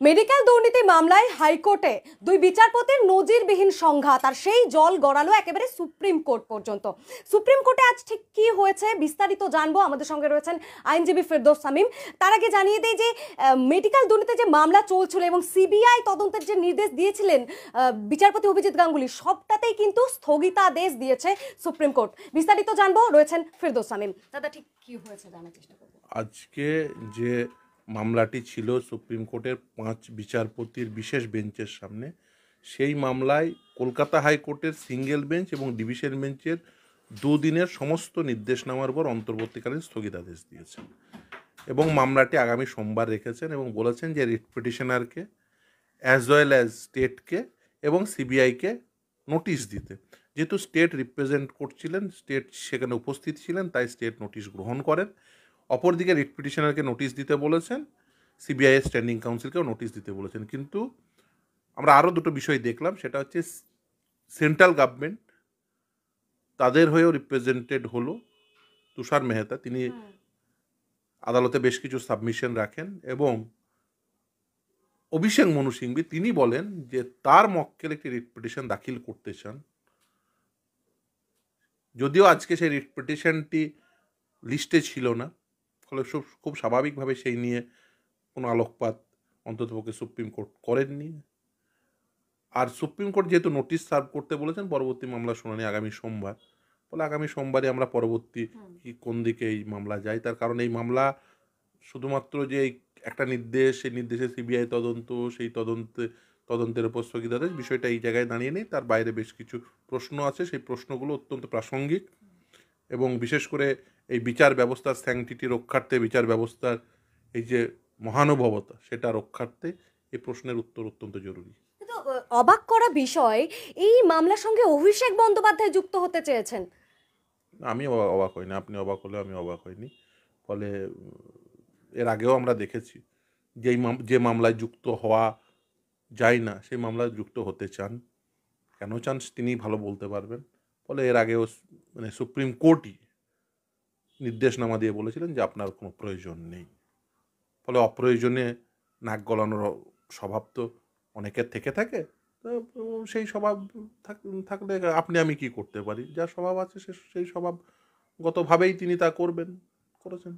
Medical দুর্নীতি মামলায় হাইকোর্টে দুই বিচারপতির নজিরবিহীন সংঘাত, আর সেই জল গড়ালো একেবারে সুপ্রিম কোর্ট পর্যন্ত। সুপ্রিম কোর্টে আজ ঠিক কি হয়েছে বিস্তারিত জানবো। আমাদের সঙ্গে রয়েছেন আইনজীবী ফেরদৌস শামীম। তার আগে জানিয়ে দেই যে মেডিকেল দুর্নীতি যে মামলা চলছিল এবং সিবিআই তদন্তের যে নির্দেশ দিয়েছিলেন বিচারপতি অভিজিৎ গাঙ্গুলি, সবটাতেই কিন্তু স্থগিতাদেশ দিয়েছে সুপ্রিম কোর্ট। বিস্তারিত জানবো, রয়েছেন ফেরদৌস শামীম। দাদা, ঠিক কি হয়েছে জানার চেষ্টা করবো। আজকে যে মামলাটি ছিল সুপ্রিম কোর্টের 5 বিচারপতির বিশেষ বেঞ্চের সামনে, সেই মামলায় কলকাতা হাইকোর্টের সিঙ্গেল বেঞ্চ এবং ডিভিশন বেঞ্চের দুদিনের সমস্ত নির্দেশনামার উপর অন্তর্বর্তীকালীন স্থগিতাদেশ দিয়েছেন এবং মামলাটি আগামী সোমবার রেখেছেন এবং বলেছেন যে রিট পিটিশনারকে অ্যাজ ওয়েল অ্যাজ স্টেটকে এবং সিবিআইকে নোটিশ দিতে। যেহেতু স্টেট রিপ্রেজেন্ট করছিলেন, স্টেট সেখানে উপস্থিত ছিলেন, তাই স্টেট নোটিশ গ্রহণ করেন। অপরদিকে রিট পিটিশনারকে নোটিশ দিতে বলেছেন, সিবিআই স্ট্যান্ডিং কাউন্সিলকেও নোটিশ দিতে বলেছেন। কিন্তু আমরা আরও দুটো বিষয় দেখলাম, সেটা হচ্ছে সেন্ট্রাল গভর্নমেন্ট তাদের হয়েও রিপ্রেজেন্টেড হলো তুষার মেহতা। তিনি আদালতে বেশ কিছু সাবমিশন রাখেন এবং অভিষেক মনু সিংভি তিনি বলেন যে তার মক্কেল একটি রিট পিটিশন দাখিল করতে চান। যদিও আজকে সেই রিট পিটিশনটি লিস্টে ছিল না, ফলে খুব স্বাভাবিকভাবে সেই নিয়ে কোনো আলোকপাত অন্ততপক্ষে সুপ্রিম কোর্ট করেননি। আর সুপ্রিম কোর্ট যেহেতু নোটিশ সার্ভ করতে বলেছেন, পরবর্তী মামলা শুনানি আগামী সোমবার, ফলে আগামী সোমবারই আমরা পরবর্তী কোন দিকে এই মামলা যায়। তার কারণ এই মামলা শুধুমাত্র যে একটা নির্দেশ, সেই নির্দেশে সিবিআই তদন্ত, সেই তদন্তের উপর স্থগিতাদেশ, বিষয়টা এই জায়গায় দাঁড়িয়ে নেই। তার বাইরে বেশ কিছু প্রশ্ন আছে, সেই প্রশ্নগুলো অত্যন্ত প্রাসঙ্গিক এবং বিশেষ করে এই বিচার ব্যবস্থার স্যাংটিটি রক্ষার্থে, বিচার ব্যবস্থার এই যে মহানুভবতা সেটা রক্ষার্থে এই প্রশ্নের উত্তর অত্যন্ত জরুরি। কিন্তু অবাক করা বিষয়, এই মামলার সঙ্গে অভিষেক বন্দ্যোপাধ্যায় যুক্ত হতে চেয়েছেন। আমি অবাক হইনি, আপনি অবাক হলেও আমি অবাক হইনি। ফলে এর আগেও আমরা দেখেছি যে মামলায় যুক্ত হওয়া যায় না, সেই মামলায় যুক্ত হতে চান। কেন চান তিনি ভালো বলতে পারবেন। ফলে এর আগেও মানে সুপ্রিম কোর্টই নির্দেশনামা দিয়ে বলেছিলেন যে আপনার কোনো প্রয়োজন নেই। ফলে অপ্রয়োজনে নাক গলানোর স্বভাব তো অনেকের থেকে থাকে। তো সেই স্বভাব থাকলে আপনি আমি কি করতে পারি, যা স্বভাব আছে সেই স্বভাবগতভাবেই তিনি তা করেছেন।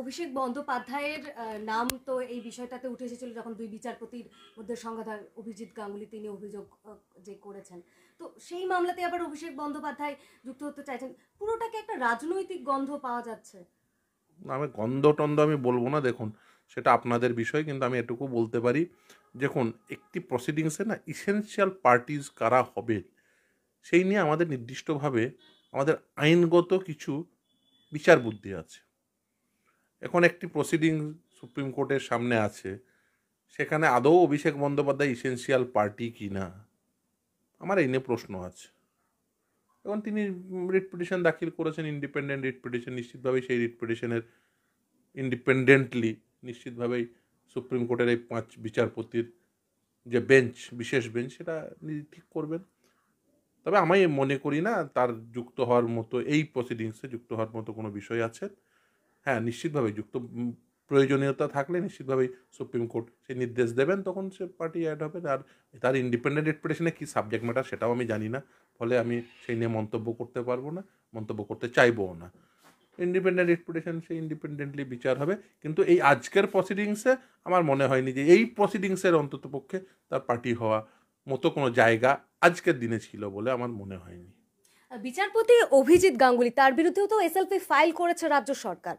অভিষেক বন্দ্যোপাধ্যায়ের নাম তো এই বিষয়টাতে উঠে এসেছিল যখন দুই বিচারপতির মধ্যে সংঘাত, অভিজিৎ গাঙ্গুলি তিনি অভিযোগ যে করেছেন। তো সেই মামলাতে আবার অভিষেক বন্দ্যোপাধ্যায় যুক্ত হতে চাইছেন। পুরোটাকে একটা রাজনৈতিক গন্ধ পাওয়া যাচ্ছে। আমি গন্ধ টন্ধ আমি বলবো না, দেখুন সেটা আপনাদের বিষয়, কিন্তু আমি এটুকু বলতে পারি, দেখুন একটি প্রসিডিংসে না ইসেনশিয়াল পার্টিজ কারা হবে সেই নিয়ে আমাদের নির্দিষ্টভাবে আমাদের আইনগত কিছু বিচার বুদ্ধি আছে। এখন একটি প্রসিডিং সুপ্রিম কোর্টের সামনে আছে, সেখানে আদৌ অভিষেক বন্দ্যোপাধ্যায় ইসেনশিয়াল পার্টি কি না, আমার এই নিয়ে প্রশ্ন আছে। এখন তিনি রিট পিটিশন দাখিল করেছেন, ইন্ডিপেন্ডেন্ট রিট পিটিশন, নিশ্চিতভাবেই সেই রিট পিটিশনের ইন্ডিপেন্ডেন্টলি নিশ্চিতভাবেই সুপ্রিম কোর্টের এই 5 বিচারপতির যে বেঞ্চ, বিশেষ বেঞ্চ, সেটা ঠিক করবেন। তবে আমি মনে করি না তার যুক্ত হওয়ার মতো, এই প্রসিডিংসে যুক্ত হওয়ার মতো কোনো বিষয় আছে। হ্যাঁ, নিশ্চিতভাবেই প্রয়োজনীয়তা থাকলে নিশ্চিতভাবেই সুপ্রিম কোর্ট সেই নির্দেশ দেবেন, তখন সে পার্টি অ্যাড হবে। আর তার ইন্ডিপেন্ডেন্ট রিপ্রেজেন্টেশনে কী সাবজেক্ট ম্যাটার সেটাও আমি জানি না, ফলে আমি সেই নিয়ে মন্তব্য করতে পারবো না, মন্তব্য করতে চাইবও না। ইন্ডিপেন্ডেন্ট রিপ্রেজেন্টেশন সে ইন্ডিপেন্ডেন্টলি বিচার হবে। কিন্তু এই আজকের প্রসিডিংসে আমার মনে হয়নি যে এই প্রসিডিংসের অন্ততপক্ষে তার পার্টি হওয়া মতো কোনো জায়গা আজকের দিনে ছিল বলে আমার মনে হয়নি। বিচারপতি অভিজিৎ গাঙ্গুলি, তার বিরুদ্ধেও তো এসএলপি ফাইল করেছে রাজ্য সরকার।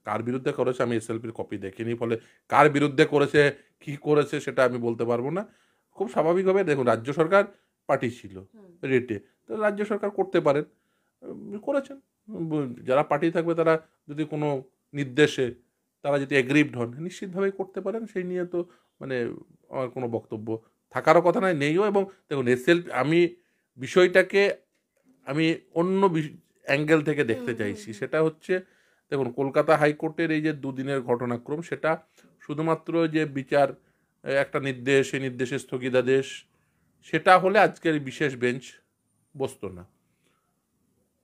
কার বিরুদ্ধে করেছে আমি এসএলপির কপি দেখিনি, ফলে কার বিরুদ্ধে করেছে কি করেছে সেটা আমি বলতে পারবো না। খুব স্বাভাবিকভাবে দেখুন, রাজ্য সরকার পার্টি ছিল রেটে, তো রাজ্য সরকার করতে পারেন, করেছেন। যারা পার্টি থাকবে তারা যদি কোনো নির্দেশে তারা যদি এগ্রিভড হন, নিশ্চিতভাবেই করতে পারেন। সেই নিয়ে তো মানে আমার কোনো বক্তব্য থাকারও কথা নয়, নেইও। এবং দেখুন আমি বিষয়টাকে আমি অন্য অ্যাঙ্গেল থেকে দেখতে চাইছি। সেটা হচ্ছে, দেখুন কলকাতা হাইকোর্টের এই যে দুদিনের ঘটনাক্রম, সেটা শুধুমাত্র যে বিচার একটা নির্দেশ, সেই নির্দেশের স্থগিতাদেশ, সেটা হলে আজকের বিশেষ বেঞ্চ বসতো না।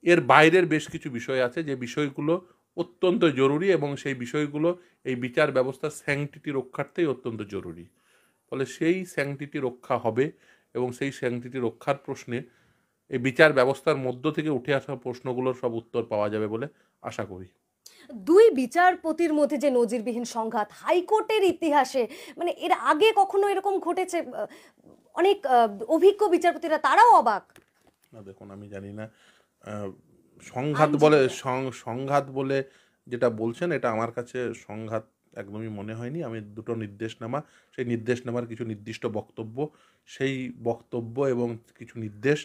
এর বাইরের বেশ কিছু বিষয় আছে যে বিষয়গুলো অত্যন্ত জরুরি এবং সেই বিষয়গুলো এই বিচার ব্যবস্থার স্যাংটিটি রক্ষার্থেই অত্যন্ত জরুরি। ফলে সেই স্যাংটিটি রক্ষা হবে এবং সেই স্যাংটিটি রক্ষার প্রশ্নে এই বিচার ব্যবস্থার মধ্য থেকে উঠে আসা প্রশ্নগুলোর সব উত্তর পাওয়া যাবে বলে আশা করি। দুই বিচারপতির মধ্যে যে নজিরবিহীন সংঘাত হাইকোর্টের ইতিহাসে, মানে এর আগে কখনো এরকম ঘটেছে? অনেক অভিজ্ঞ বিচারপতিরা তারাও অবাক। না দেখুন, আমি জানি না সংঘাত বলে সংঘাত বলে যেটা বলছেন, এটা আমার কাছে সংঘাত একদমই মনে হয়নি। আমি দুটো নির্দেশনামা, সেই নির্দেশনামার কিছু নির্দিষ্ট বক্তব্য, সেই বক্তব্য এবং কিছু নির্দেশ,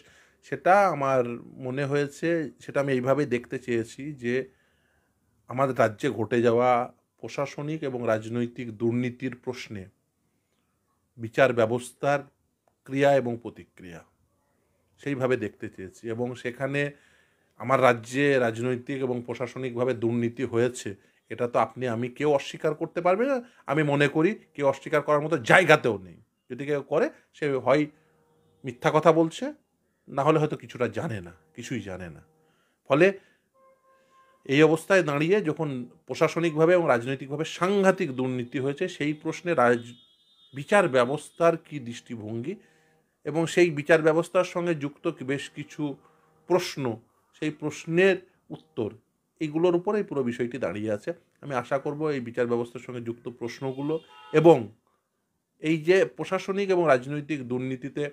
সেটা আমার মনে হয়েছে, সেটা আমি এইভাবেই দেখতে চেয়েছি যে আমাদের রাজ্যে ঘটে যাওয়া প্রশাসনিক এবং রাজনৈতিক দুর্নীতির প্রশ্নে বিচার ব্যবস্থার ক্রিয়া এবং প্রতিক্রিয়া সেইভাবে দেখতে চেয়েছি। এবং সেখানে আমার রাজ্যে রাজনৈতিক এবং প্রশাসনিকভাবে দুর্নীতি হয়েছে, এটা তো আপনি আমি কেউ অস্বীকার করতে পারবে না। আমি মনে করি কেউ অস্বীকার করার মতো জায়গাতেও নেই। যদি কেউ করে সে হয় মিথ্যা কথা বলছে, না হলে হয়তো কিছুটা জানে না, কিছুই জানে না। ফলে এই অবস্থায় দাঁড়িয়ে যখন প্রশাসনিকভাবে এবং রাজনৈতিকভাবে সাংঘাতিক দুর্নীতি হয়েছে, সেই প্রশ্নে বিচার ব্যবস্থার কি দৃষ্টিভঙ্গি এবং সেই বিচার ব্যবস্থার সঙ্গে যুক্ত বেশ কিছু প্রশ্ন, সেই প্রশ্নের উত্তর, এইগুলোর উপরে এই পুরো বিষয়টি দাঁড়িয়ে আছে। আমি আশা করব এই বিচার ব্যবস্থার সঙ্গে যুক্ত প্রশ্নগুলো এবং এই যে প্রশাসনিক এবং রাজনৈতিক দুর্নীতিতে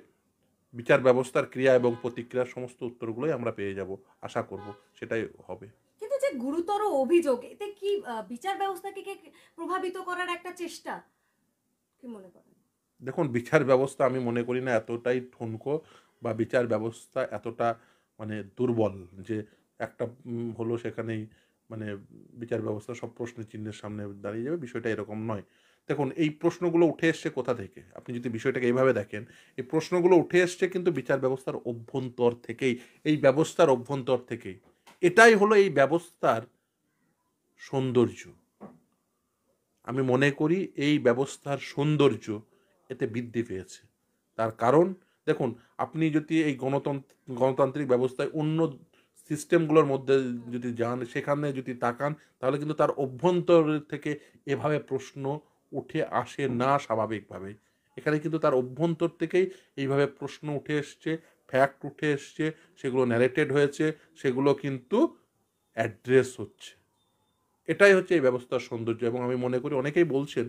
বিচার ব্যবস্থার ক্রিয়া এবং প্রতিক্রিয়ার সমস্ত উত্তরগুলোই আমরা পেয়ে যাব, আশা করব সেটাই হবে। কিন্তু যে গুরুতর অভিযোগ, এতে কি বিচার ব্যবস্থাকে প্রভাবিত করার একটা চেষ্টা, কি মনে করেন? দেখুন, বিচার ব্যবস্থা আমি মনে করি না এতটাই ঠুনকো বা বিচার ব্যবস্থা এতটা মানে দুর্বল যে একটা হলো সেখানেই মানে বিচার ব্যবস্থা সব প্রশ্নের চিহ্নের সামনে দাঁড়িয়ে যাবে, বিষয়টা এরকম নয়। দেখুন, এই প্রশ্নগুলো উঠে এসছে কোথা থেকে? আপনি যদি বিষয়টাকে এইভাবে দেখেন, এই প্রশ্নগুলো উঠে এসছে কিন্তু বিচার ব্যবস্থার অভ্যন্তর থেকেই, এই ব্যবস্থার অভ্যন্তর থেকেই। এটাই হলো এই ব্যবস্থার সৌন্দর্য। আমি মনে করি এই ব্যবস্থার সৌন্দর্য এতে বৃদ্ধি পেয়েছে। তার কারণ দেখুন, আপনি যদি এই গণতান্ত্রিক ব্যবস্থায় অন্য সিস্টেমগুলোর মধ্যে যদি যান, সেখানে যদি তাকান, তাহলে কিন্তু তার অভ্যন্তর থেকে এভাবে প্রশ্ন উঠে আসে না স্বাভাবিকভাবে। এখানে কিন্তু তার অভ্যন্তর থেকেই এইভাবে প্রশ্ন উঠে এসছে, ফ্যাক্ট উঠে এসছে, সেগুলো ন্যারেটেড হয়েছে, সেগুলো কিন্তু অ্যাড্রেস হচ্ছে। এটাই হচ্ছে এই ব্যবস্থার সৌন্দর্য। এবং আমি মনে করি অনেকেই বলছেন,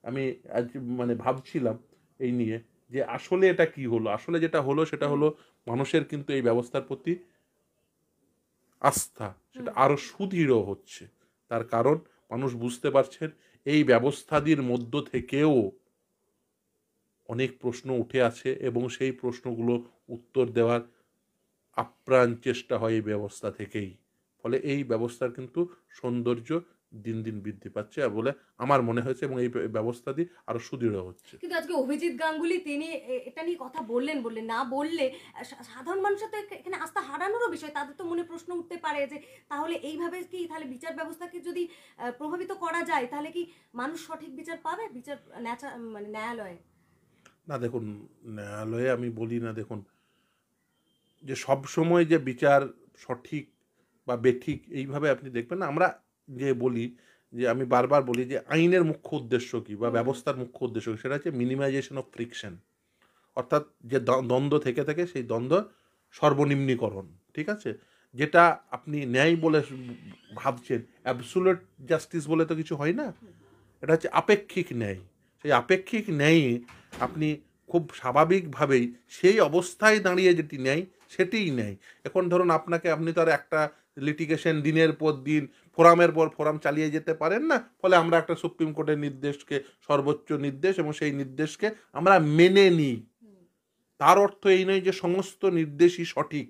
আমি আজ মানে ভাবছিলাম এই নিয়ে যে আসলে এটা কি হলো। আসলে যেটা হলো সেটা হলো মানুষের কিন্তু এই ব্যবস্থার প্রতি আস্থা সেটা আরো সুদৃঢ় হচ্ছে। তার কারণ মানুষ বুঝতে পারছেন এই ব্যবস্থাদির মধ্য থেকেও অনেক প্রশ্ন উঠে আছে এবং সেই প্রশ্নগুলো উত্তর দেওয়ার আপ্রাণ চেষ্টা হয় এই ব্যবস্থা থেকেই। ফলে এই ব্যবস্থার কিন্তু সৌন্দর্য দিন দিন বৃদ্ধি পাচ্ছে বলে আমার মনে হয়েছে এবং এই ব্যবস্থা দিয়ে আরো সুদৃঢ় হচ্ছে। কিন্তু আজকে অভিজিৎ গাঙ্গুলি তিনি এটা নিয়ে কথা বললেন, না বললে সাধারণ মানুষের তো এখানে আস্থা হারানোরও বিষয়। তাদের তো মনে প্রশ্ন উঠতে পারে যে তাহলে এইভাবে কি তাহলে বিচার ব্যবস্থাকে যদি প্রভাবিত করা যায়, তাহলে কি মানুষ সঠিক বিচার পাবে বিচার মানে ন্যায়ালয়ে? না দেখুন, ন্যায়ালয়ে আমি বলি না, দেখুন যে সব সময় যে বিচার সঠিক বা বেঠিক এইভাবে আপনি দেখবেন না। আমরা যে বলি যে আমি বারবার বলি যে আইনের মুখ্য উদ্দেশ্য কি বা ব্যবস্থার মুখ্য উদ্দেশ্য কি, সেটা হচ্ছে মিনিমাইজেশন অফ ফ্রিকশন। অর্থাৎ যে দ্বন্দ্ব থেকে থাকে সেই দ্বন্দ্ব সর্বনিম্নীকরণ। ঠিক আছে? যেটা আপনি ন্যায় বলে ভাবছেন, অ্যাবসুলেট জাস্টিস বলে তো কিছু হয় না। এটা হচ্ছে আপেক্ষিক ন্যায়। সেই আপেক্ষিক ন্যায়ে আপনি খুব স্বাভাবিকভাবেই সেই অবস্থায় দাঁড়িয়ে যেটি ন্যায় সেটিই ন্যায়। এখন ধরুন আপনি তো আর একটা লিটিগেশন দিনের পর দিন ফোরামের পর ফোরাম চালিয়ে যেতে পারেন না। ফলে আমরা একটা সুপ্রিম কোর্টের নির্দেশকে সর্বোচ্চ নির্দেশ এবং সেই নির্দেশকে আমরা মেনে নিই। তার অর্থ এই নয় যে সমস্ত নির্দেশই সঠিক।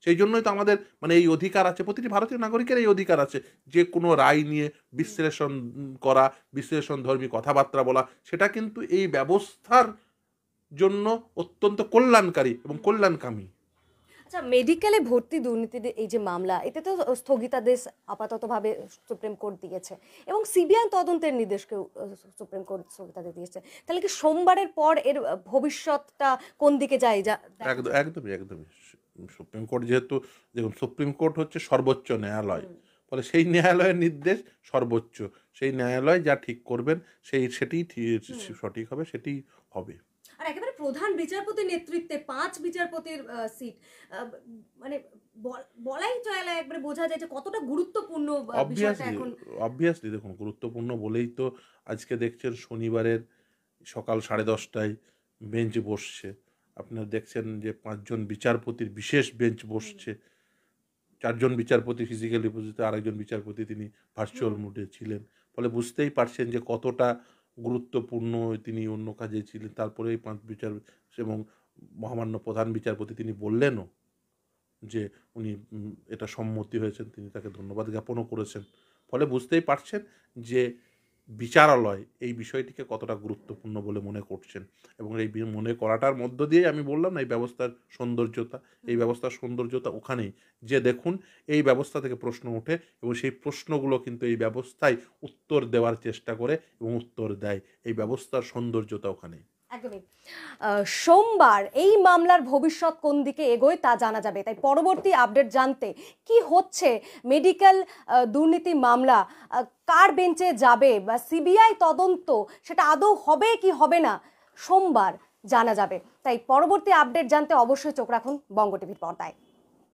সেই জন্যই তো আমাদের মানে এই অধিকার আছে, প্রতিটি ভারতীয় নাগরিকের এই অধিকার আছে যে কোনো রায় নিয়ে বিশ্লেষণ করা, বিশ্লেষণধর্মী কথাবার্তা বলা। সেটা কিন্তু এই ব্যবস্থার জন্য অত্যন্ত কল্যাণকারী এবং কল্যাণকামী। আচ্ছা, মেডিকেলে ভর্তি দুর্নীতির এই যে মামলা, এতে তো স্থগিতাদেশ আপাততভাবে সুপ্রিম কোর্ট দিয়েছে এবং সিবিআই তদন্তের নির্দেশকেও সুপ্রিম কোর্ট স্থগিতাদেশ দিয়েছে। তাহলে কি সোমবারের পর এর ভবিষ্যৎটা কোন দিকে যায়? একদমই সুপ্রিম কোর্ট যেহেতু, দেখুন সুপ্রিম কোর্ট হচ্ছে সর্বোচ্চ ন্যায়ালয়, ফলে সেই ন্যায়ালয়ের নির্দেশ সর্বোচ্চ, সেই ন্যায়ালয় যা ঠিক করবেন সেটিই সঠিক হবে, সেটি হবে। আর একেবারে প্রধান বিচারপতির নেতৃত্বে 5 বিচারপতির সিট, মানে বলাই চলে, একবারে বোঝা যায় যে কতটা গুরুত্বপূর্ণ বিষয়টা অবভিয়াসলি, এখন। অবভিয়াসলি দেখুন গুরুত্বপূর্ণ বলেই তো আজকে দেখছেন শনিবারের সকাল 10:30টায় বেঞ্চ বসছে। আপনারা দেখছেন যে 5জন বিচারপতির বিশেষ বেঞ্চ বসছে। 4জন বিচারপতি ফিজিক্যালি উপস্থিত, আরেকজন বিচারপতি তিনি ভার্চুয়াল মোডে ছিলেন। ফলে বুঝতেই পারছেন যে কতটা গুরুত্বপূর্ণ, তিনি অন্য কাজে ছিলেন। তারপরে এই 5 বিচারপতি এবং মহামান্য প্রধান বিচারপতি তিনি বললেনও যে উনি এটা সম্মতি হয়েছেন, তিনি তাকে ধন্যবাদ জ্ঞাপনও করেছেন। ফলে বুঝতেই পারছেন যে বিচারালয় এই বিষয়টিকে কতটা গুরুত্বপূর্ণ বলে মনে করছেন, এবং এই মনে করাটার মধ্য দিয়ে আমি বললাম না এই ব্যবস্থার সৌন্দর্যতা, এই ব্যবস্থার সৌন্দর্যতা ওখানেই যে দেখুন এই ব্যবস্থা থেকে প্রশ্ন ওঠে এবং সেই প্রশ্নগুলো কিন্তু এই ব্যবস্থায় উত্তর দেওয়ার চেষ্টা করে এবং উত্তর দেয়। এই ব্যবস্থার সৌন্দর্যতা ওখানেই। একদমই। সোমবার এই মামলার ভবিষ্যৎ কোন দিকে এগোয় তা জানা যাবে, তাই পরবর্তী আপডেট জানতে কি হচ্ছে মেডিকেল দুর্নীতি মামলা কার বেঞ্চে যাবে বা সিবিআই তদন্ত সেটা আদৌ হবে কি হবে না সোমবার জানা যাবে। তাই পরবর্তী আপডেট জানতে অবশ্যই চোখ রাখুন বঙ্গ টিভির পর্দায়।